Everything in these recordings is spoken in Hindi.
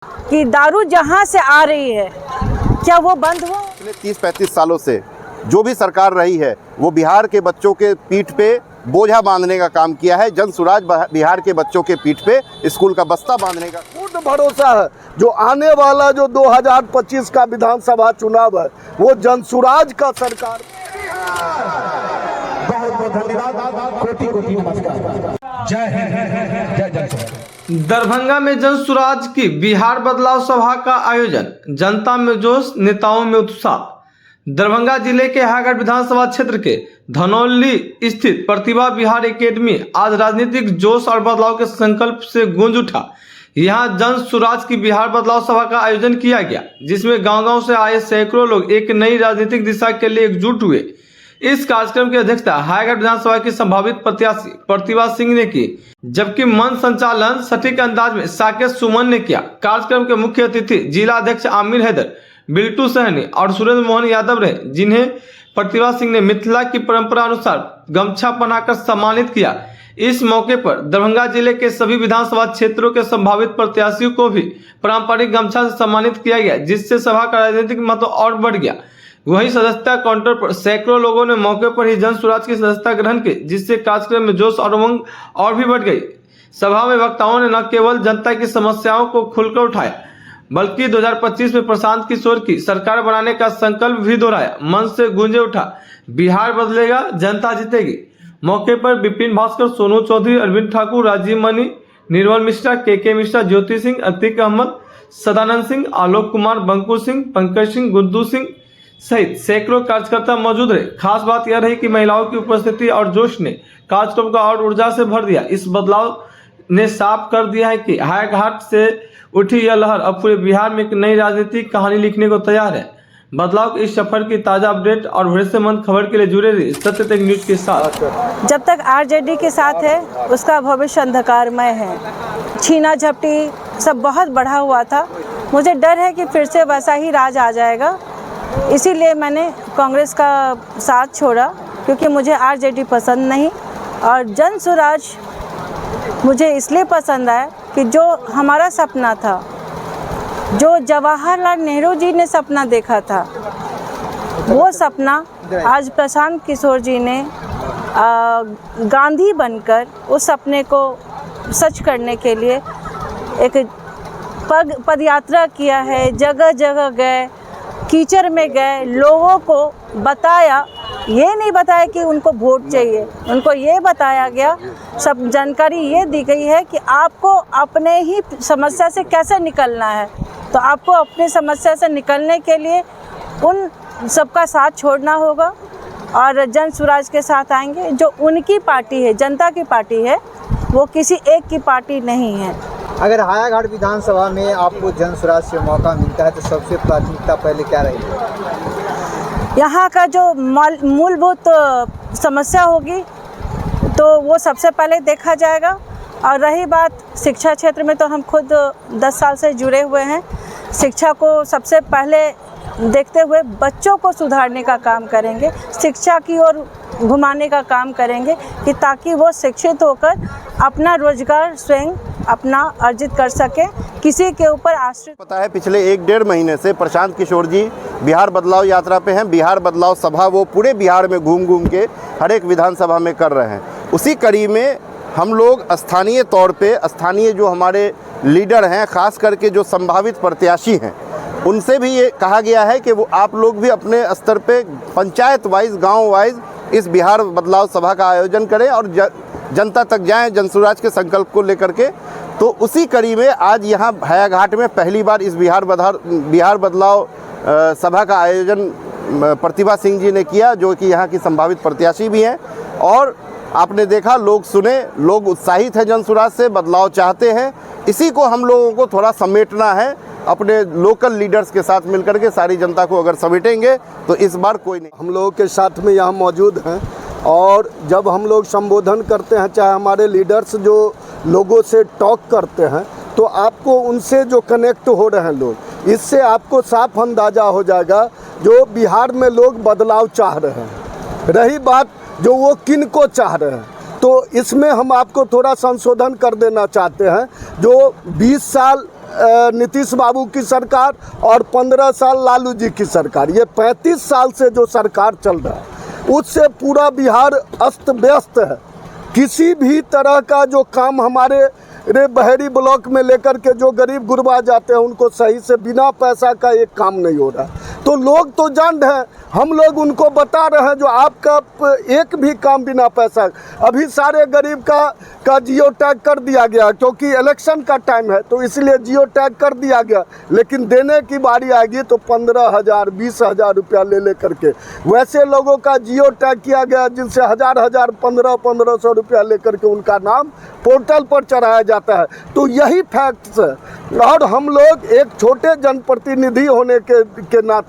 कि दारू जहां से आ रही है क्या वो बंद हो? पिछले 30-35 सालों से जो भी सरकार रही है वो बिहार के बच्चों के पीठ पे बोझा बांधने का काम किया है। जन सुराज बिहार के बच्चों के पीठ पे स्कूल का बस्ता बांधने का पूर्ण भरोसा है जो आने वाला जो 2025 का विधानसभा चुनाव है वो जन सुराज का सरकार। बहुत बहुत धन्यवाद, कोटि नमस्कार, जय हिंद, जय जन सुराज। दरभंगा में जन सुराज की बिहार बदलाव सभा का आयोजन, जनता में जोश, नेताओं में उत्साह। दरभंगा जिले के हायाघाट विधानसभा क्षेत्र के धनौली स्थित प्रतिभा बिहार एकेडमी आज राजनीतिक जोश और बदलाव के संकल्प से गूंज उठा। यहां जन सुराज की बिहार बदलाव सभा का आयोजन किया गया, जिसमें गांव-गांव से आए सैकड़ों लोग एक नई राजनीतिक दिशा के लिए एकजुट हुए। इस कार्यक्रम की अध्यक्षता हायाघाट विधानसभा की संभावित प्रत्याशी प्रतिभा सिंह ने की, जबकि मंच संचालन सटीक अंदाज में साकेत सुमन ने किया। कार्यक्रम के मुख्य अतिथि जिला अध्यक्ष आमिर हैदर, बिल्टू सहनी और सुरेंद्र मोहन यादव रहे, जिन्हें प्रतिभा सिंह ने मिथिला की परंपरा अनुसार गमछा पहनाकर सम्मानित किया। इस मौके पर दरभंगा जिले के सभी विधानसभा क्षेत्रों के संभावित प्रत्याशियों को भी पारंपरिक गमछा से सम्मानित किया गया, जिससे सभा का राजनीतिक महत्व और बढ़ गया। वहीं सदस्यता काउंटर पर सैकड़ों लोगों ने मौके पर ही जन सुराज की सदस्यता ग्रहण की, जिससे कार्यक्रम में जोश और उमंग और भी बढ़ गई। सभा में वक्ताओं ने न केवल जनता की समस्याओं को खुलकर उठाया, बल्कि 2025 में प्रशांत किशोर की सरकार बनाने का संकल्प भी दोहराया। मंच से गूंजे उठा, बिहार बदलेगा, जनता जीतेगी। मौके पर विपिन भास्कर, सोनू चौधरी, अरविंद ठाकुर, राजीव मनी, निर्मल मिश्रा, के मिश्रा, ज्योति सिंह, अतीक अहमद, सदानंद सिंह, आलोक कुमार, बंकू सिंह, पंकज सिंह, गुड्डू सिंह सहित सैकड़ों कार्यकर्ता मौजूद रहे। खास बात यह रही कि महिलाओं की उपस्थिति और जोश ने कार्यक्रम को और ऊर्जा से भर दिया। इस बदलाव ने साफ कर दिया है कि हायाघाट से उठी यह लहर अब पूरे बिहार में एक नई राजनीतिक कहानी लिखने को तैयार है। बदलाव के इस सफर की ताजा अपडेट और भरोसेमंद खबर के लिए जुड़े रहिए सत्य तक न्यूज के साथ। जब तक आरजेडी के साथ है उसका भविष्य अंधकारमय है। छीना झपटी सब बहुत बढ़ा हुआ था। मुझे डर है कि फिर से वैसा ही राज आ जाएगा, इसीलिए मैंने कांग्रेस का साथ छोड़ा, क्योंकि मुझे आरजेडी पसंद नहीं। और जन सुराज मुझे इसलिए पसंद आया कि जो हमारा सपना था, जो जवाहरलाल नेहरू जी ने सपना देखा था, वो सपना आज प्रशांत किशोर जी ने गांधी बनकर उस सपने को सच करने के लिए एक पदयात्रा किया है। जगह जगह गए, कीचड़ में गए, लोगों को बताया। ये नहीं बताया कि उनको वोट चाहिए, उनको ये बताया गया, सब जानकारी ये दी गई है कि आपको अपने ही समस्या से कैसे निकलना है। तो आपको अपनी समस्या से निकलने के लिए उन सबका साथ छोड़ना होगा और जन सुराज के साथ आएंगे। जो उनकी पार्टी है, जनता की पार्टी है, वो किसी एक की पार्टी नहीं है। अगर हायाघाट विधानसभा में आपको जन सुराज से मौका मिलता है तो सबसे प्राथमिकता पहले क्या रहेगी? यहाँ का जो मूलभूत समस्या होगी तो वो सबसे पहले देखा जाएगा। और रही बात शिक्षा क्षेत्र में, तो हम खुद 10 साल से जुड़े हुए हैं। शिक्षा को सबसे पहले देखते हुए बच्चों को सुधारने का काम करेंगे, शिक्षा की ओर घुमाने का काम करेंगे कि ताकि वो शिक्षित होकर अपना रोजगार स्वयं अपना अर्जित कर सके, किसी के ऊपर आश्रित। पता है पिछले 1-1.5 महीने से प्रशांत किशोर जी बिहार बदलाव यात्रा पे हैं। बिहार बदलाव सभा वो पूरे बिहार में घूम घूम के हर एक विधानसभा में कर रहे हैं। उसी कड़ी में हम लोग स्थानीय तौर पे स्थानीय जो हमारे लीडर हैं, ख़ास करके जो संभावित प्रत्याशी हैं, उनसे भी ये कहा गया है कि वो आप लोग भी अपने स्तर पे पंचायत वाइज, गांव वाइज इस बिहार बदलाव सभा का आयोजन करें और जनता तक जाएं जनसुराज के संकल्प को लेकर के। तो उसी कड़ी में आज यहाँ हायाघाट में पहली बार इस बिहार बदलाव सभा का आयोजन प्रतिभा सिंह जी ने किया, जो कि यहाँ की संभावित प्रत्याशी भी हैं। और आपने देखा, लोग सुने, लोग उत्साहित हैं, जनसुराज से बदलाव चाहते हैं। इसी को हम लोगों को थोड़ा समेटना है। अपने लोकल लीडर्स के साथ मिलकर के सारी जनता को अगर समेटेंगे तो इस बार कोई नहीं। हम लोगों के साथ में यहाँ मौजूद हैं और जब हम लोग संबोधन करते हैं, चाहे हमारे लीडर्स जो लोगों से टॉक करते हैं, तो आपको उनसे जो कनेक्ट हो रहे हैं लोग, इससे आपको साफ अंदाज़ा हो जाएगा जो बिहार में लोग बदलाव चाह रहे हैं। रही बात जो वो किन को चाह रहे हैं, तो इसमें हम आपको थोड़ा संशोधन कर देना चाहते हैं। जो 20 साल नीतीश बाबू की सरकार और 15 साल लालू जी की सरकार। ये 35 साल से जो सरकार चल रहा है उससे पूरा बिहार अस्त व्यस्त है। किसी भी तरह का जो काम हमारे बहेड़ी ब्लॉक में लेकर के जो गरीब गुरबा जाते हैं उनको सही से बिना पैसा का एक काम नहीं हो रहा। तो लोग तो जान रहे हैं, हम लोग उनको बता रहे हैं जो आपका एक भी काम बिना पैसा। अभी सारे गरीब का जियो टैग कर दिया गया क्योंकि इलेक्शन का टाइम है, तो इसलिए जियो टैग कर दिया गया। लेकिन देने की बारी आएगी तो 15,000 20,000 रुपया ले करके वैसे लोगों का जियो टैग किया गया जिनसे 1,000 1500 रुपया लेकर के उनका नाम पोर्टल पर चढ़ाया जाता है। तो यही फैक्ट्स है। और हम लोग एक छोटे जनप्रतिनिधि होने के नाते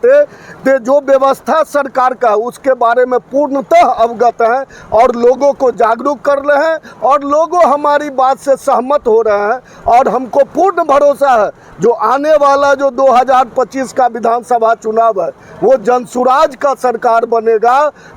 जो व्यवस्था सरकार का उसके बारे में पूर्णतः अवगत हैं और लोगों को जागरूक कर रहे हैं और लोगों हमारी बात से सहमत हो रहे हैं। और हमको पूर्ण भरोसा है जो आने वाला जो 2025 का विधानसभा चुनाव है वो जनसुराज का सरकार बनेगा।